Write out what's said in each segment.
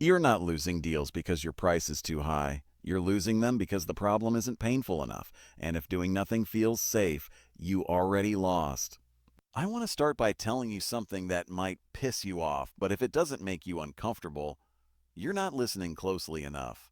You're not losing deals because your price is too high. You're losing them because the problem isn't painful enough, and if doing nothing feels safe, you already lost. I want to start by telling you something that might piss you off, but if it doesn't make you uncomfortable, you're not listening closely enough.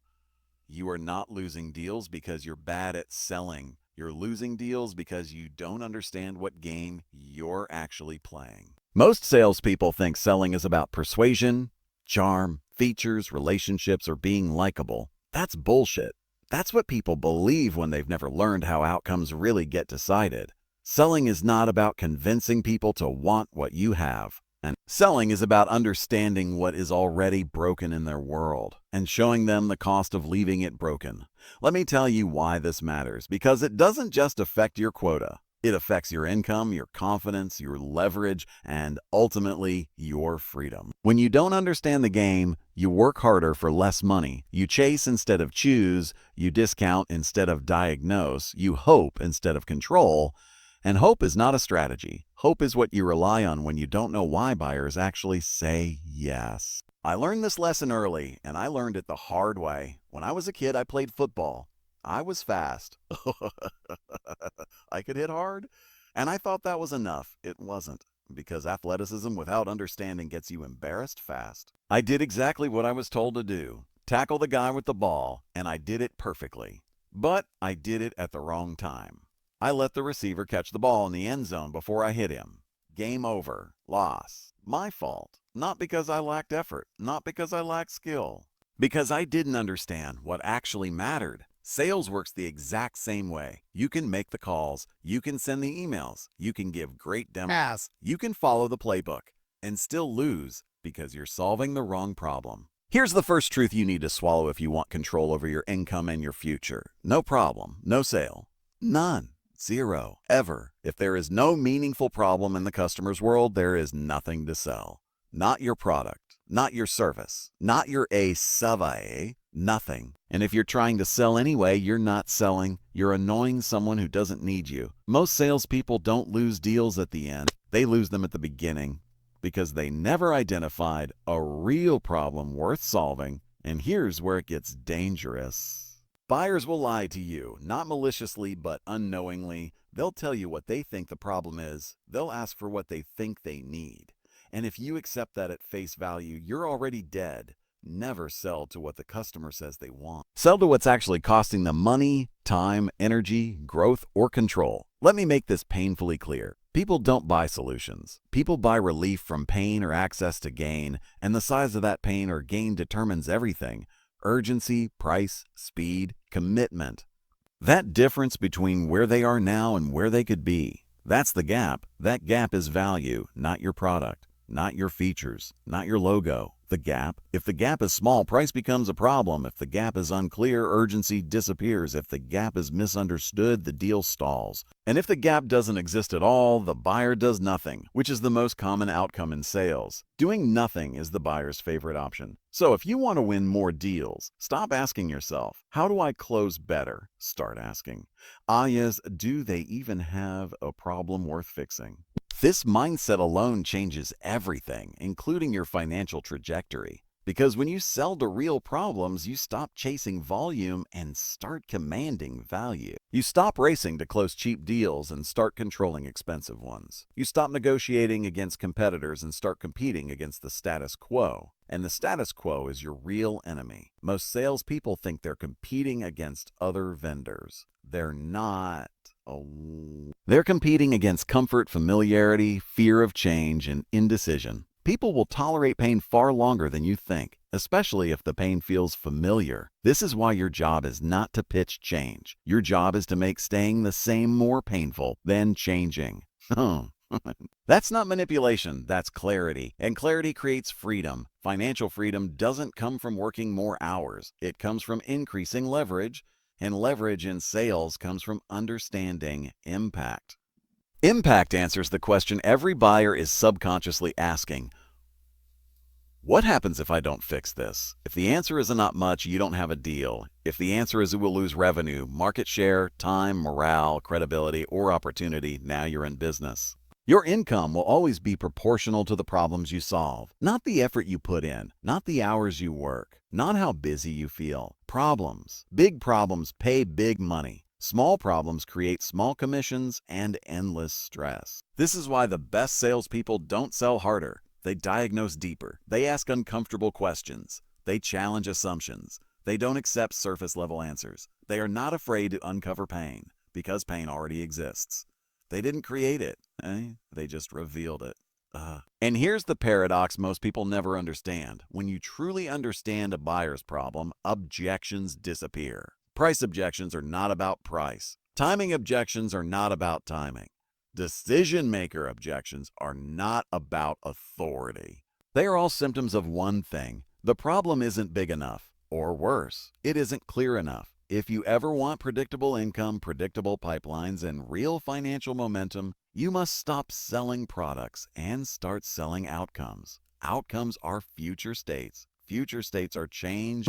You are not losing deals because you're bad at selling. You're losing deals because you don't understand what game you're actually playing. Most salespeople think selling is about persuasion, charm, features, relationships, or being likable. That's bullshit. That's what people believe when they've never learned how outcomes really get decided. Selling is not about convincing people to want what you have. And selling is about understanding what is already broken in their world and showing them the cost of leaving it broken. Let me tell you why this matters, because it doesn't just affect your quota. It affects your income, your confidence, your leverage, and ultimately your freedom. When you don't understand the game, you work harder for less money. You chase instead of choose. You discount instead of diagnose. You hope instead of control. And hope is not a strategy. Hope is what you rely on when you don't know why buyers actually say yes. I learned this lesson early, and I learned it the hard way. When I was a kid, I played football. I was fast. I could hit hard, and I thought that was enough. It wasn't, because athleticism without understanding gets you embarrassed fast. I did exactly what I was told to do. Tackle the guy with the ball, and I did it perfectly. But I did it at the wrong time. I let the receiver catch the ball in the end zone before I hit him. Game over. Loss. My fault. Not because I lacked effort. Not because I lacked skill. Because I didn't understand what actually mattered. Sales works the exact same way. You can make the calls. You can send the emails. You can give great demos. You can follow the playbook and still lose because you're solving the wrong problem. Here's the first truth you need to swallow if you want control over your income and your future. No problem. No sale. None. Zero. Ever. If there is no meaningful problem in the customer's world, there is nothing to sell. Not your product, not your service, not your A sub IA, nothing. And if you're trying to sell anyway, you're not selling. You're annoying someone who doesn't need you. Most salespeople don't lose deals at the end. They lose them at the beginning because they never identified a real problem worth solving. And here's where it gets dangerous. Buyers will lie to you, not maliciously, but unknowingly. They'll tell you what they think the problem is. They'll ask for what they think they need. And if you accept that at face value, you're already dead. Never sell to what the customer says they want. Sell to what's actually costing them money, time, energy, growth, or control. Let me make this painfully clear. People don't buy solutions. People buy relief from pain or access to gain, and the size of that pain or gain determines everything. Urgency, price, speed, commitment. That difference between where they are now and where they could be, that's the gap. That gap is value, not your product, not your features, not your logo. The gap. If the gap is small, price becomes a problem. If the gap is unclear, urgency disappears. If the gap is misunderstood, the deal stalls. And if the gap doesn't exist at all, the buyer does nothing, which is the most common outcome in sales. Doing nothing is the buyer's favorite option. So if you want to win more deals, stop asking yourself, how do I close better? Start asking, yes, do they even have a problem worth fixing? This mindset alone changes everything, including your financial trajectory. Because when you sell to real problems, you stop chasing volume and start commanding value. You stop racing to close cheap deals and start controlling expensive ones. You stop negotiating against competitors and start competing against the status quo. And the status quo is your real enemy. Most salespeople think they're competing against other vendors. They're not. They're competing against comfort, familiarity, fear of change, and indecision. People will tolerate pain far longer than you think, especially if the pain feels familiar. This is why your job is not to pitch change. Your job is to make staying the same more painful than changing. That's not manipulation, that's clarity. And clarity creates freedom. Financial freedom doesn't come from working more hours. It comes from increasing leverage. And leverage in sales comes from understanding impact. Impact answers the question every buyer is subconsciously asking. What happens if I don't fix this? If the answer is not much, you don't have a deal. If the answer is it will lose revenue, market share, time, morale, credibility, or opportunity, now you're in business. Your income will always be proportional to the problems you solve, not the effort you put in, not the hours you work, not how busy you feel. Problems. Big problems pay big money. Small problems create small commissions and endless stress. This is why the best salespeople don't sell harder. They diagnose deeper. They ask uncomfortable questions. They challenge assumptions. They don't accept surface-level answers. They are not afraid to uncover pain, because pain already exists. They didn't create it. They just revealed it. And here's the paradox most people never understand. When you truly understand a buyer's problem, objections disappear. Price objections are not about price. Timing objections are not about timing. Decision-maker objections are not about authority. They are all symptoms of one thing. The problem isn't big enough, or worse, it isn't clear enough. If you ever want predictable income, predictable pipelines, and real financial momentum, you must stop selling products and start selling outcomes. Outcomes are future states. Future states are change,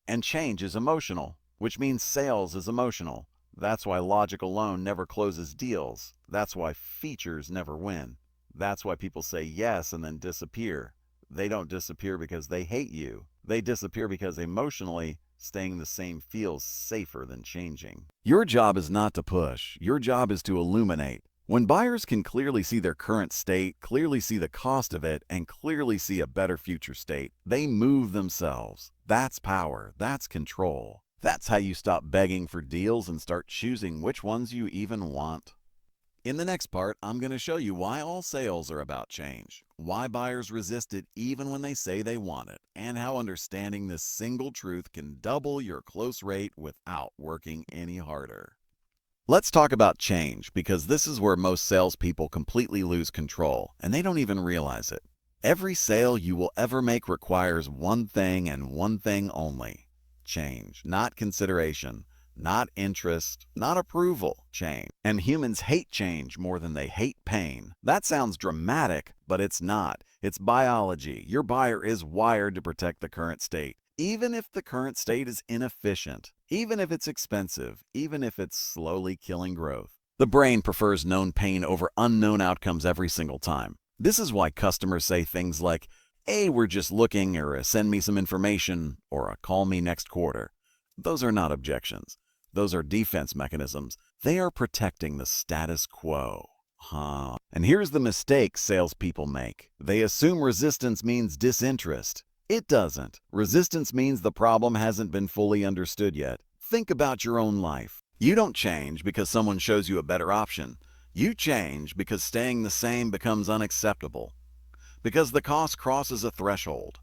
and change is emotional, which means sales is emotional. That's why logic alone never closes deals. That's why features never win. That's why people say yes and then disappear. They don't disappear because they hate you. They disappear because emotionally, staying the same feels safer than changing. Your job is not to push. Your job is to illuminate. When buyers can clearly see their current state, clearly see the cost of it, and clearly see a better future state, they move themselves. That's power. That's control. That's how you stop begging for deals and start choosing which ones you even want. In the next part, I'm going to show you why all sales are about change, why buyers resist it even when they say they want it, and how understanding this single truth can double your close rate without working any harder. Let's talk about change, because this is where most salespeople completely lose control, and they don't even realize it. Every sale you will ever make requires one thing and one thing only: change, not consideration. Not interest, not approval, change. And humans hate change more than they hate pain. That sounds dramatic, but it's not. It's biology. Your buyer is wired to protect the current state, even if the current state is inefficient, even if it's expensive, even if it's slowly killing growth. The brain prefers known pain over unknown outcomes every single time. This is why customers say things like, "Hey, we're just looking," or "Send me some information," or "Call me next quarter." Those are not objections. Those are defense mechanisms. They are protecting the status quo. And here's the mistake salespeople make. They assume resistance means disinterest. It doesn't. Resistance means the problem hasn't been fully understood yet. Think about your own life. You don't change because someone shows you a better option. You change because staying the same becomes unacceptable. Because the cost crosses a threshold.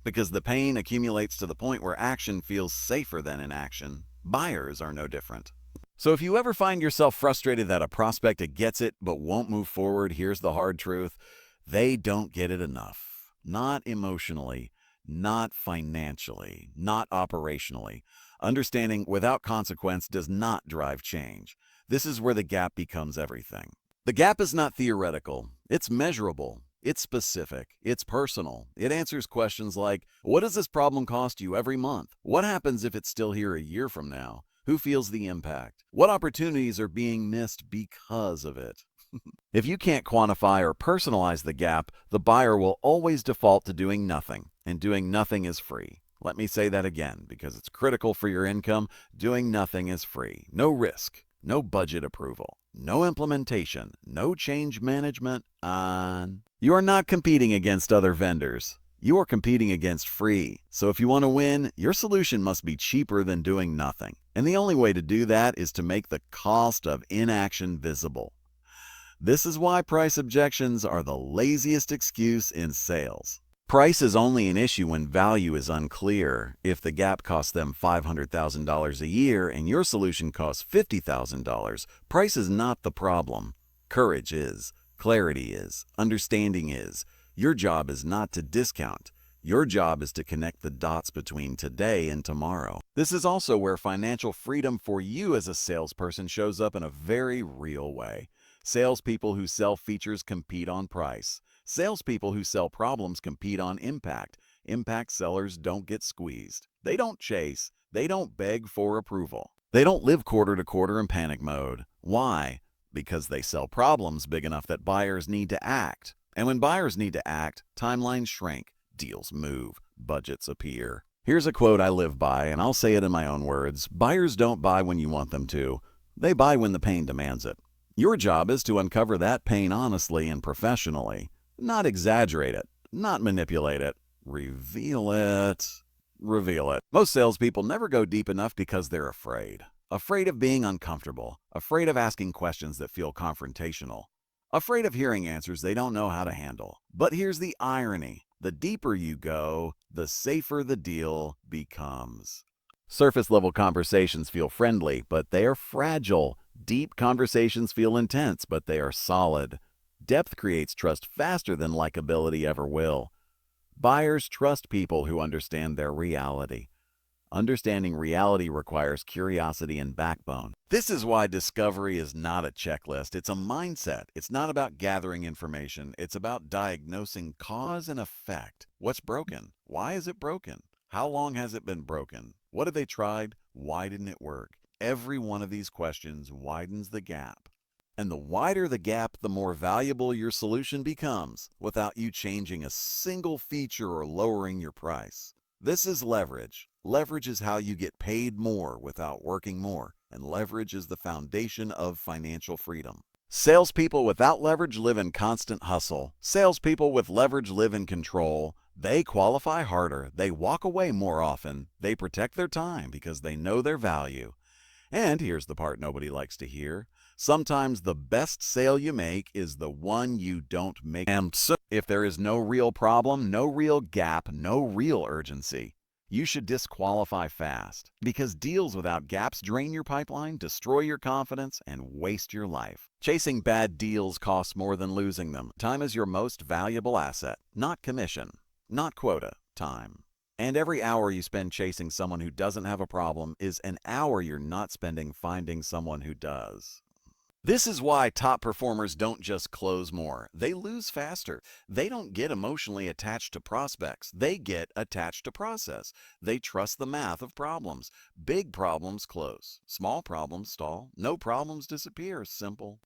Because the pain accumulates to the point where action feels safer than inaction. Buyers are no different. So if you ever find yourself frustrated that a prospect gets it but won't move forward, here's the hard truth. They don't get it enough. Not emotionally, not financially, not operationally. Understanding without consequence does not drive change. This is where the gap becomes everything. The gap is not theoretical. It's measurable. It's specific. It's personal. It answers questions like, what does this problem cost you every month? What happens if it's still here a year from now? Who feels the impact? What opportunities are being missed because of it? If you can't quantify or personalize the gap, the buyer will always default to doing nothing, and doing nothing is free. Let me say that again, because it's critical for your income. Doing nothing is free. No risk, no budget approval, no implementation, no change management. You are not competing against other vendors. You are competing against free. So if you want to win, your solution must be cheaper than doing nothing. And the only way to do that is to make the cost of inaction visible. This is why price objections are the laziest excuse in sales. Price is only an issue when value is unclear. If the gap costs them $500,000 a year and your solution costs $50,000, price is not the problem. Courage is. Clarity is. Understanding is. Your job is not to discount. Your job is to connect the dots between today and tomorrow. This is also where financial freedom for you as a salesperson shows up in a very real way. Salespeople who sell features compete on price. Salespeople who sell problems compete on impact. Impact sellers don't get squeezed. They don't chase. They don't beg for approval. They don't live quarter to quarter in panic mode. Why? Because they sell problems big enough that buyers need to act. And when buyers need to act, timelines shrink, deals move, budgets appear. Here's a quote I live by, and I'll say it in my own words. Buyers don't buy when you want them to. They buy when the pain demands it. Your job is to uncover that pain honestly and professionally. Not exaggerate it, not manipulate it. Reveal it. Reveal it. Most salespeople never go deep enough because they're afraid. Afraid of being uncomfortable. Afraid of asking questions that feel confrontational. Afraid of hearing answers they don't know how to handle. But here's the irony. The deeper you go, the safer the deal becomes. Surface-level conversations feel friendly, but they are fragile. Deep conversations feel intense, but they are solid. Depth creates trust faster than likability ever will. Buyers trust people who understand their reality. Understanding reality requires curiosity and backbone. This is why discovery is not a checklist. It's a mindset. It's not about gathering information. It's about diagnosing cause and effect. What's broken? Why is it broken? How long has it been broken? What have they tried? Why didn't it work? Every one of these questions widens the gap. And the wider the gap, the more valuable your solution becomes without you changing a single feature or lowering your price. This is leverage. Leverage is how you get paid more without working more, and leverage is the foundation of financial freedom. Salespeople without leverage live in constant hustle. Salespeople with leverage live in control. They qualify harder. They walk away more often. They protect their time because they know their value. And here's the part nobody likes to hear. Sometimes the best sale you make is the one you don't make. And so if there is no real problem, no real gap, no real urgency, you should disqualify fast. Because deals without gaps drain your pipeline, destroy your confidence, and waste your life. Chasing bad deals costs more than losing them. Time is your most valuable asset, not commission, not quota, time. And every hour you spend chasing someone who doesn't have a problem is an hour you're not spending finding someone who does. This is why top performers don't just close more. They lose faster. They don't get emotionally attached to prospects. They get attached to process. They trust the math of problems. Big problems close. Small problems stall. No problems disappear. Simple.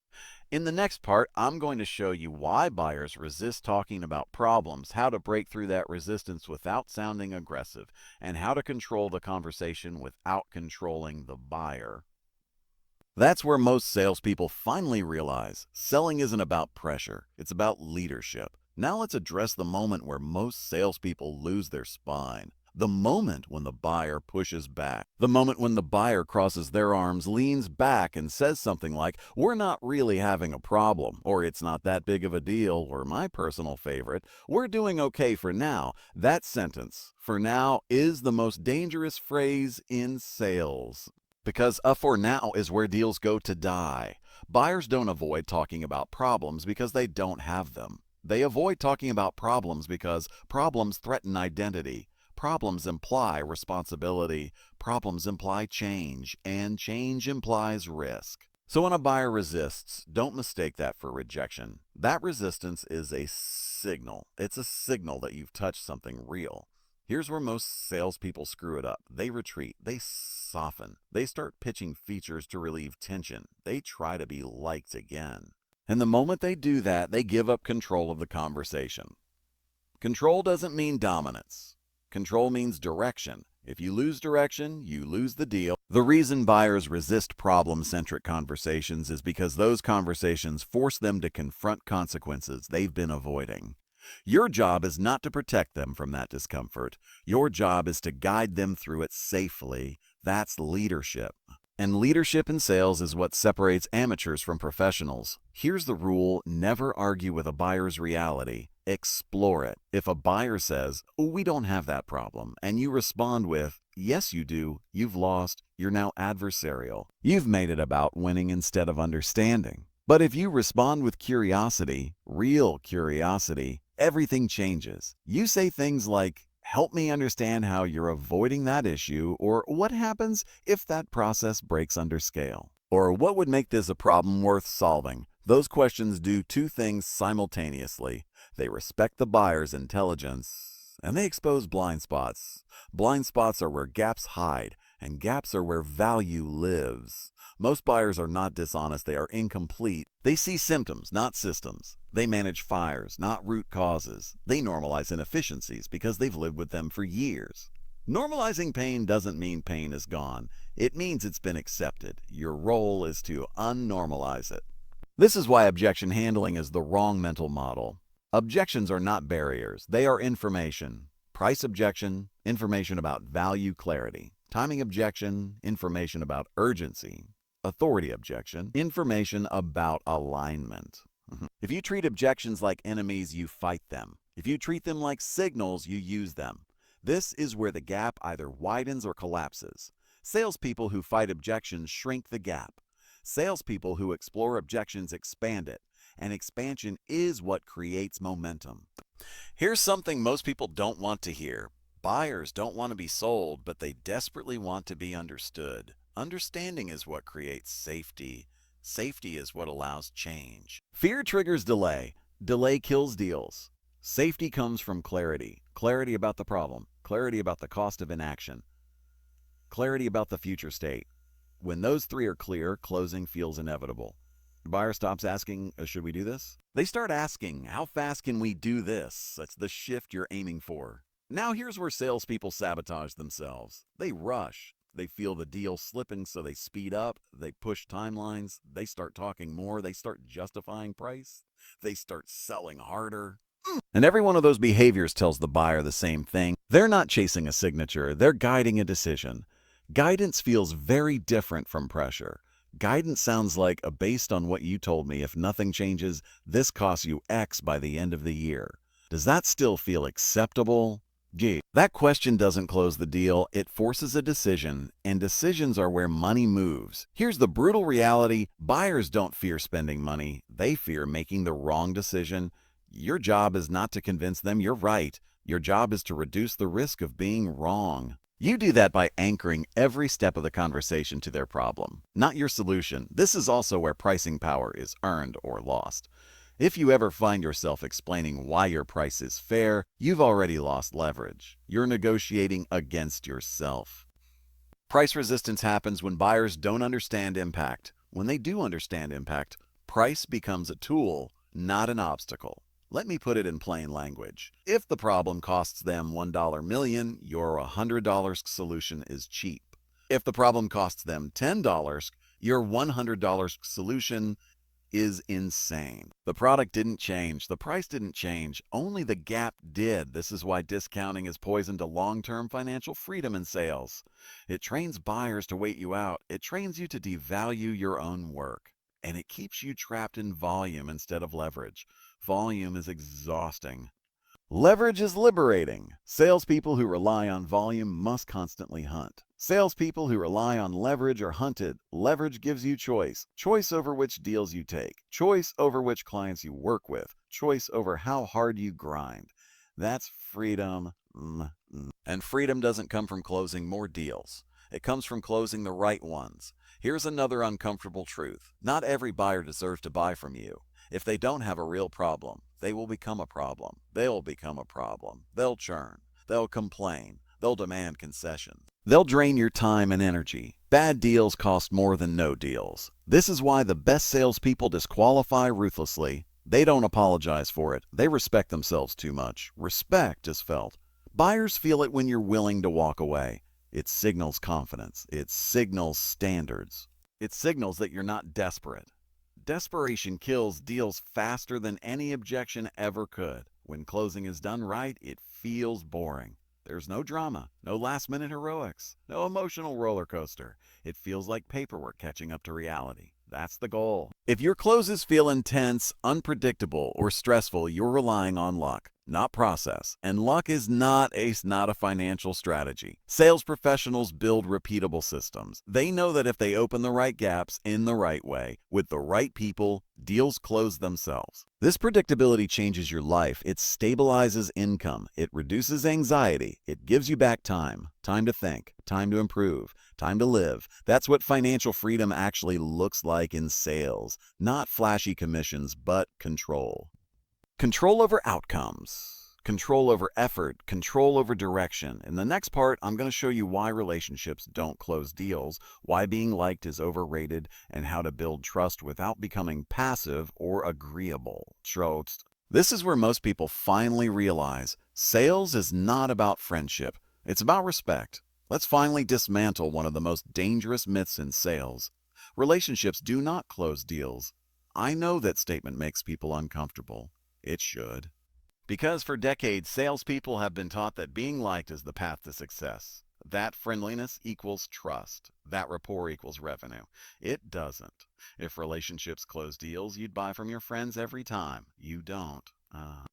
In the next part, I'm going to show you why buyers resist talking about problems, how to break through that resistance without sounding aggressive, and how to control the conversation without controlling the buyer. That's where most salespeople finally realize selling isn't about pressure, it's about leadership. Now let's address the moment where most salespeople lose their spine. The moment when the buyer pushes back. The moment when the buyer crosses their arms, leans back, and says something like, "We're not really having a problem," or "It's not that big of a deal," or my personal favorite, "We're doing okay for now." That sentence, "for now," is the most dangerous phrase in sales. Because a "for now" is where deals go to die. Buyers don't avoid talking about problems because they don't have them. They avoid talking about problems because problems threaten identity. Problems imply responsibility. Problems imply change, and change implies risk. So when a buyer resists, don't mistake that for rejection. That resistance is a signal. It's a signal that you've touched something real. Here's where most salespeople screw it up. They retreat. They soften. They start pitching features to relieve tension. They try to be liked again. And the moment they do that, they give up control of the conversation. Control doesn't mean dominance. Control means direction. If you lose direction, you lose the deal. The reason buyers resist problem-centric conversations is because those conversations force them to confront consequences they've been avoiding. Your job is not to protect them from that discomfort. Your job is to guide them through it safely. That's leadership. And leadership in sales is what separates amateurs from professionals. Here's the rule: never argue with a buyer's reality. Explore it. If a buyer says, "We don't have that problem," and you respond with, "Yes, you do," you've lost. You're now adversarial. You've made it about winning instead of understanding. But if you respond with curiosity, real curiosity, everything changes. You say things like, "Help me understand how you're avoiding that issue," or "What happens if that process breaks under scale?" Or "What would make this a problem worth solving?" Those questions do two things simultaneously. They respect the buyer's intelligence, and they expose blind spots. Blind spots are where gaps hide. And gaps are where value lives. Most buyers are not dishonest, they are incomplete. They see symptoms, not systems. They manage fires, not root causes. They normalize inefficiencies because they've lived with them for years. Normalizing pain doesn't mean pain is gone. It means it's been accepted. Your role is to unnormalize it. This is why objection handling is the wrong mental model. Objections are not barriers, they are information. Price objection, information about value clarity. Timing objection, information about urgency. Authority objection, information about alignment. If you treat objections like enemies, you fight them. If you treat them like signals, you use them. This is where the gap either widens or collapses. Salespeople who fight objections shrink the gap. Salespeople who explore objections expand it, and expansion is what creates momentum. Here's something most people don't want to hear. Buyers don't want to be sold, but they desperately want to be understood. Understanding is what creates safety. Safety is what allows change. Fear triggers delay. Delay kills deals. Safety comes from clarity. Clarity about the problem. Clarity about the cost of inaction. Clarity about the future state. When those three are clear, closing feels inevitable. The buyer stops asking, should we do this? They start asking, how fast can we do this? That's the shift you're aiming for. Now here's where salespeople sabotage themselves. They rush. They feel the deal slipping, so they speed up. They push timelines. They start talking more. They start justifying price. They start selling harder. And every one of those behaviors tells the buyer the same thing. They're not chasing a signature. They're guiding a decision. Guidance feels very different from pressure. Guidance sounds like, based on what you told me, if nothing changes, this costs you X by the end of the year. Does that still feel acceptable? Gee, that question doesn't close the deal, it forces a decision, and decisions are where money moves. Here's the brutal reality: buyers don't fear spending money, they fear making the wrong decision. Your job is not to convince them you're right. Your job is to reduce the risk of being wrong. You do that by anchoring every step of the conversation to their problem, not your solution. This is also where pricing power is earned or lost. If you ever find yourself explaining why your price is fair, you've already lost leverage. You're negotiating against yourself. Price resistance happens when buyers don't understand impact. When they do understand impact, price becomes a tool, not an obstacle. Let me put it in plain language. If the problem costs them $1 million, your $100 solution is cheap. If the problem costs them $10, your $100 solution is insane. The product didn't change. The price didn't change. Only the gap did. This is why discounting is poison to long-term financial freedom in sales. It trains buyers to wait you out. It trains you to devalue your own work. And it keeps you trapped in volume instead of leverage. Volume is exhausting. Leverage is liberating. Salespeople who rely on volume must constantly hunt. Salespeople who rely on leverage are hunted. Leverage gives you choice. Choice over which deals you take. Choice over which clients you work with. Choice over how hard you grind. That's freedom. And freedom doesn't come from closing more deals. It comes from closing the right ones. Here's another uncomfortable truth. Not every buyer deserves to buy from you. If they don't have a real problem, they will become a problem. They'll become a problem. They'll churn. They'll complain. They'll demand concessions. They'll drain your time and energy. Bad deals cost more than no deals. This is why the best salespeople disqualify ruthlessly. They don't apologize for it. They respect themselves too much. Respect is felt. Buyers feel it when you're willing to walk away. It signals confidence. It signals standards. It signals that you're not desperate. Desperation kills deals faster than any objection ever could. When closing is done right, it feels boring. There's no drama, no last-minute heroics, no emotional roller coaster. It feels like paperwork catching up to reality. That's the goal. If your closes feel intense, unpredictable, or stressful, you're relying on luck, not process. And luck is not a financial strategy. Sales professionals build repeatable systems. They know that if they open the right gaps in the right way, with the right people, deals close themselves. This predictability changes your life. It stabilizes income. It reduces anxiety. It gives you back time. Time to think. Time to improve. Time to live. That's what financial freedom actually looks like in sales. Not flashy commissions, but control. Control over outcomes. control over effort, control over direction. In the next part, I'm going to show you why relationships don't close deals, why being liked is overrated, and how to build trust without becoming passive or agreeable. This is where most people finally realize sales is not about friendship. It's about respect. Let's finally dismantle one of the most dangerous myths in sales. Relationships do not close deals. I know that statement makes people uncomfortable. It should. Because for decades, salespeople have been taught that being liked is the path to success. That friendliness equals trust. That rapport equals revenue. It doesn't. If relationships close deals, you'd buy from your friends every time. You don't.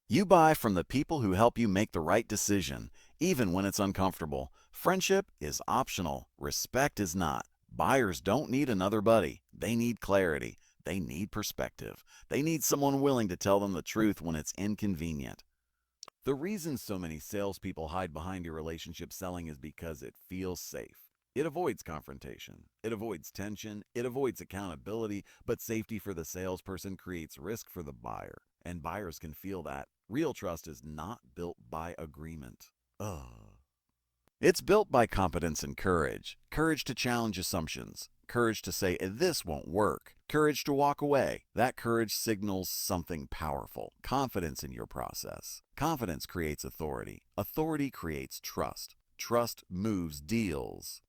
You buy from the people who help you make the right decision, even when it's uncomfortable. Friendship is optional. Respect is not. Buyers don't need another buddy. They need clarity. They need perspective. They need someone willing to tell them the truth when it's inconvenient. The reason so many salespeople hide behind your relationship selling is because it feels safe. It avoids confrontation. It avoids tension. It avoids accountability. But safety for the salesperson creates risk for the buyer. And buyers can feel that. Real trust is not built by agreement. It's built by competence and courage. Courage to challenge assumptions. Courage to say, this won't work. Courage to walk away. That courage signals something powerful. Confidence in your process. Confidence creates authority. Authority creates trust. Trust moves deals.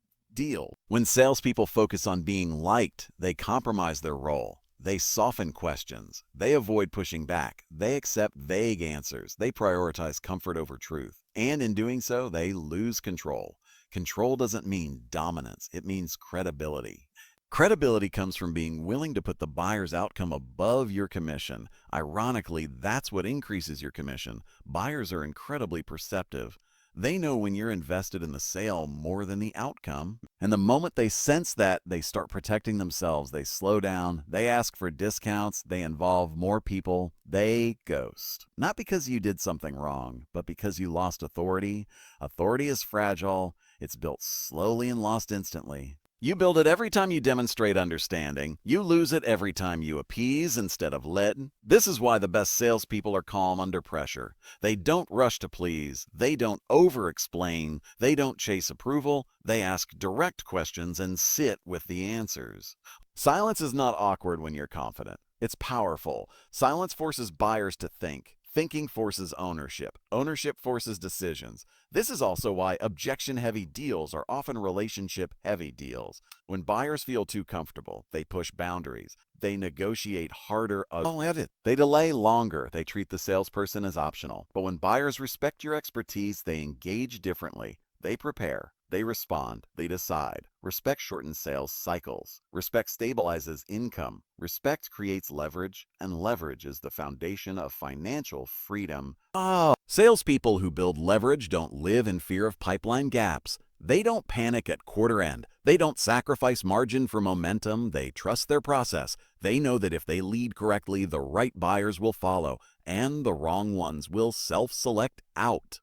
When salespeople focus on being liked, they compromise their role. They soften questions. They avoid pushing back. They accept vague answers. They prioritize comfort over truth. And in doing so, they lose control. Control doesn't mean dominance. It means credibility. Credibility comes from being willing to put the buyer's outcome above your commission. Ironically, that's what increases your commission. Buyers are incredibly perceptive. They know when you're invested in the sale more than the outcome. And the moment they sense that, they start protecting themselves. They slow down. They ask for discounts. They involve more people. They ghost. Not because you did something wrong, but because you lost authority. Authority is fragile. It's built slowly and lost instantly. You build it every time you demonstrate understanding. You lose it every time you appease instead of lead. This is why the best salespeople are calm under pressure. They don't rush to please. They don't over-explain. They don't chase approval. They ask direct questions and sit with the answers. Silence is not awkward when you're confident. It's powerful. Silence forces buyers to think. Thinking forces ownership. Ownership forces decisions. This is also why objection-heavy deals are often relationship-heavy deals. When buyers feel too comfortable, they push boundaries. They negotiate harder. They delay longer. They treat the salesperson as optional. But when buyers respect your expertise, they engage differently. They prepare. They respond. They decide. Respect shortens sales cycles. Respect stabilizes income. Respect creates leverage, and leverage is the foundation of financial freedom. Salespeople who build leverage don't live in fear of pipeline gaps. They don't panic at quarter end. They don't sacrifice margin for momentum. They trust their process. They know that if they lead correctly, the right buyers will follow, and the wrong ones will self-select out.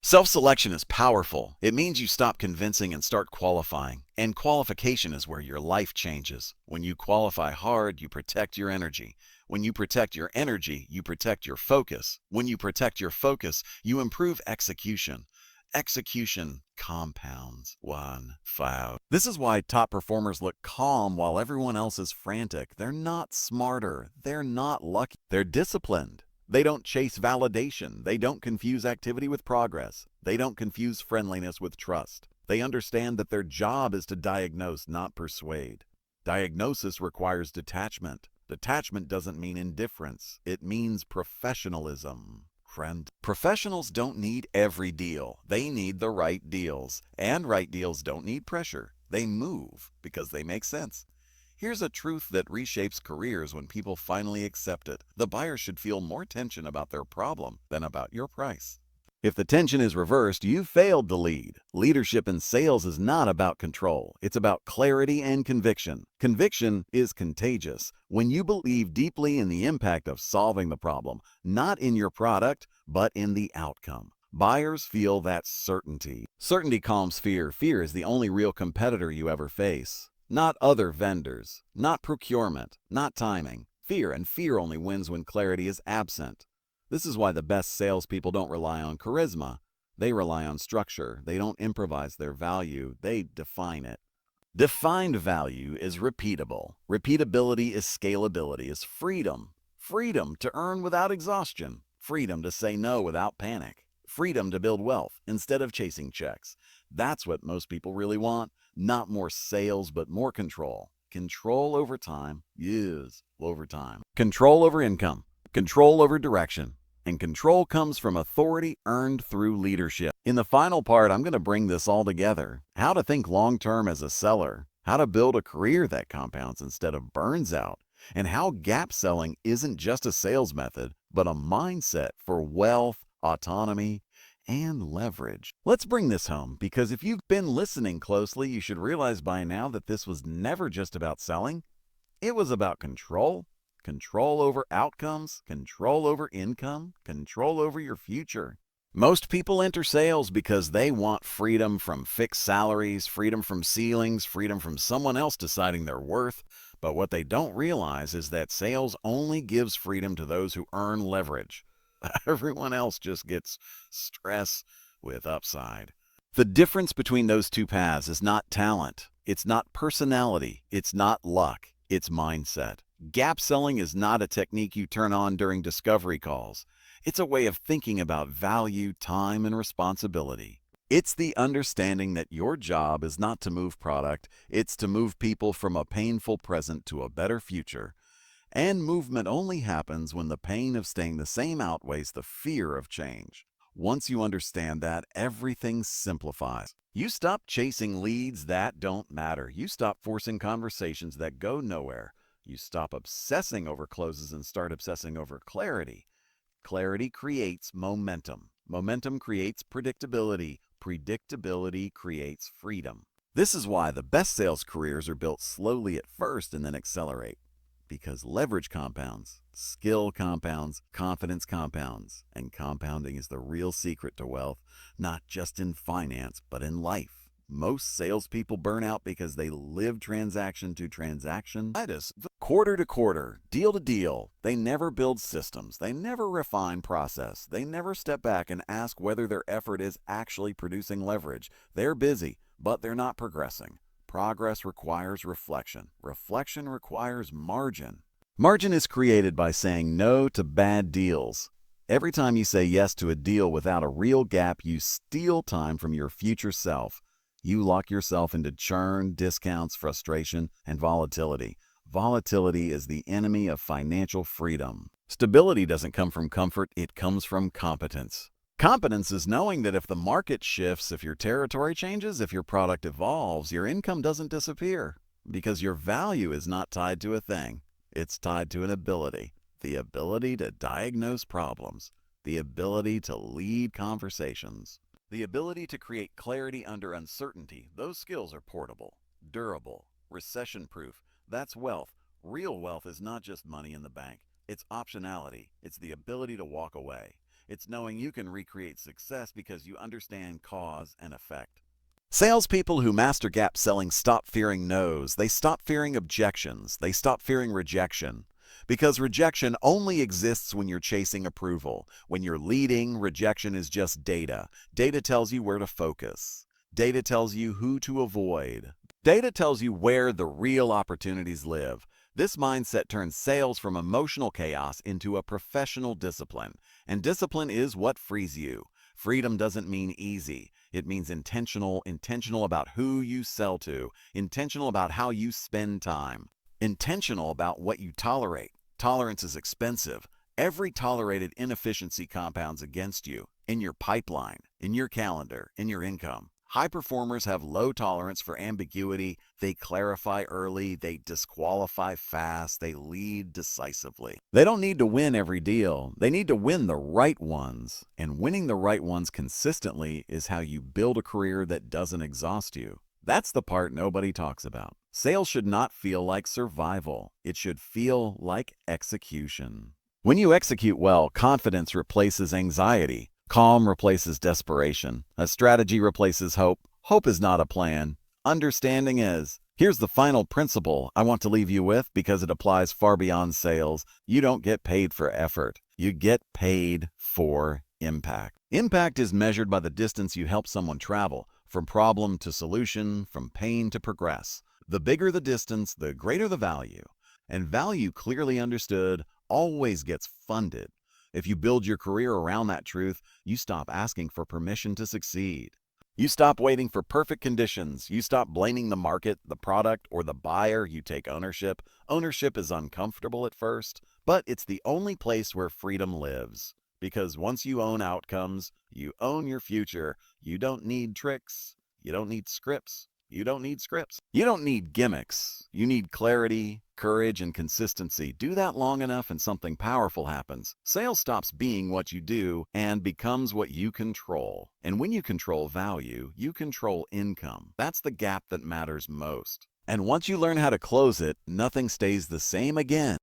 Self-selection is powerful. It means you stop convincing and start qualifying. And qualification is where your life changes. When you qualify hard, you protect your energy. When you protect your energy, you protect your focus. When you protect your focus, you improve execution. Execution compounds. This is why top performers look calm while everyone else is frantic. They're not smarter. They're not lucky. They're disciplined. They don't chase validation. They don't confuse activity with progress. They don't confuse friendliness with trust. They understand that their job is to diagnose, not persuade. Diagnosis requires detachment. Detachment doesn't mean indifference. It means professionalism. Professionals don't need every deal. They need the right deals. And right deals don't need pressure. They move because they make sense. Here's a truth that reshapes careers when people finally accept it. The buyer should feel more tension about their problem than about your price. If the tension is reversed, you've failed to lead. Leadership in sales is not about control. It's about clarity and conviction. Conviction is contagious. When you believe deeply in the impact of solving the problem, not in your product, but in the outcome. Buyers feel that certainty. Certainty calms fear. Fear is the only real competitor you ever face. Not other vendors, not procurement, not timing. Fear, and fear only wins when clarity is absent. This is why the best salespeople don't rely on charisma. They rely on structure. They don't improvise their value. They define it. Defined value is repeatable. Repeatability is scalability, is freedom. Freedom to earn without exhaustion. Freedom to say no without panic. Freedom to build wealth instead of chasing checks. That's what most people really want. Not more sales, but more control. Control over time, yes, over time. Control over income. Control over direction. And control comes from authority earned through leadership. In the final part, I'm going to bring this all together. How to think long-term as a seller. How to build a career that compounds instead of burns out. And how gap selling isn't just a sales method, but a mindset for wealth, autonomy, and leverage. Let's bring this home, because if you've been listening closely, you should realize by now that this was never just about selling. It was about control. Control over outcomes, control over income, control over your future. Most people enter sales because they want freedom from fixed salaries, freedom from ceilings, freedom from someone else deciding their worth. But what they don't realize is that sales only gives freedom to those who earn leverage. Everyone else just gets stress with upside. The difference between those two paths is not talent. It's not personality. It's not luck. It's mindset. Gap selling is not a technique you turn on during discovery calls. It's a way of thinking about value, time, and responsibility. It's the understanding that your job is not to move product, it's to move people from a painful present to a better future. And movement only happens when the pain of staying the same outweighs the fear of change. Once you understand that, everything simplifies. You stop chasing leads that don't matter. You stop forcing conversations that go nowhere. You stop obsessing over closes and start obsessing over clarity. Clarity creates momentum. Momentum creates predictability. Predictability creates freedom. This is why the best sales careers are built slowly at first and then accelerate. Because leverage compounds, skill compounds, confidence compounds, and compounding is the real secret to wealth, not just in finance, but in life. Most salespeople burn out because they live transaction to transaction, quarter to quarter, deal to deal. They never build systems. They never refine process. They never step back and ask whether their effort is actually producing leverage. They're busy, but they're not progressing. Progress requires reflection. Reflection requires margin. Margin is created by saying no to bad deals. Every time you say yes to a deal without a real gap, you steal time from your future self. You lock yourself into churn, discounts, frustration, and volatility. Volatility is the enemy of financial freedom. Stability doesn't come from comfort, it comes from competence. Competence is knowing that if the market shifts, if your territory changes, if your product evolves, your income doesn't disappear. Because your value is not tied to a thing. It's tied to an ability. The ability to diagnose problems. The ability to lead conversations. The ability to create clarity under uncertainty. Those skills are portable, durable, recession-proof. That's wealth. Real wealth is not just money in the bank. It's optionality. It's the ability to walk away. It's knowing you can recreate success because you understand cause and effect. Salespeople who master gap selling stop fearing no's. They stop fearing objections. They stop fearing rejection. Because rejection only exists when you're chasing approval. When you're leading, rejection is just data. Data tells you where to focus. Data tells you who to avoid. Data tells you where the real opportunities live. This mindset turns sales from emotional chaos into a professional discipline. And discipline is what frees you. Freedom doesn't mean easy. It means intentional about who you sell to, intentional about how you spend time, intentional about what you tolerate. Tolerance is expensive. Every tolerated inefficiency compounds against you, in your pipeline, in your calendar, in your income. High performers have low tolerance for ambiguity. They clarify early. They disqualify fast. They lead decisively. They don't need to win every deal. They need to win the right ones. And winning the right ones consistently is how you build a career that doesn't exhaust you. That's the part nobody talks about. Sales should not feel like survival. It should feel like execution. When you execute well, confidence replaces anxiety. Calm replaces desperation. A strategy replaces hope. Hope is not a plan. Understanding is. Here's the final principle I want to leave you with because it applies far beyond sales. You don't get paid for effort. You get paid for impact. Impact is measured by the distance you help someone travel, from problem to solution, from pain to progress. The bigger the distance, the greater the value. And value, clearly understood, always gets funded. If you build your career around that truth, you stop asking for permission to succeed. You stop waiting for perfect conditions. You stop blaming the market, the product, or the buyer. You take ownership. Ownership is uncomfortable at first, but it's the only place where freedom lives. Because once you own outcomes, you own your future. You don't need tricks. You don't need scripts. You don't need scripts. You don't need gimmicks. You need clarity, courage, and consistency. Do that long enough and something powerful happens. Sales stops being what you do and becomes what you control. And when you control value, you control income. That's the gap that matters most. And once you learn how to close it, nothing stays the same again.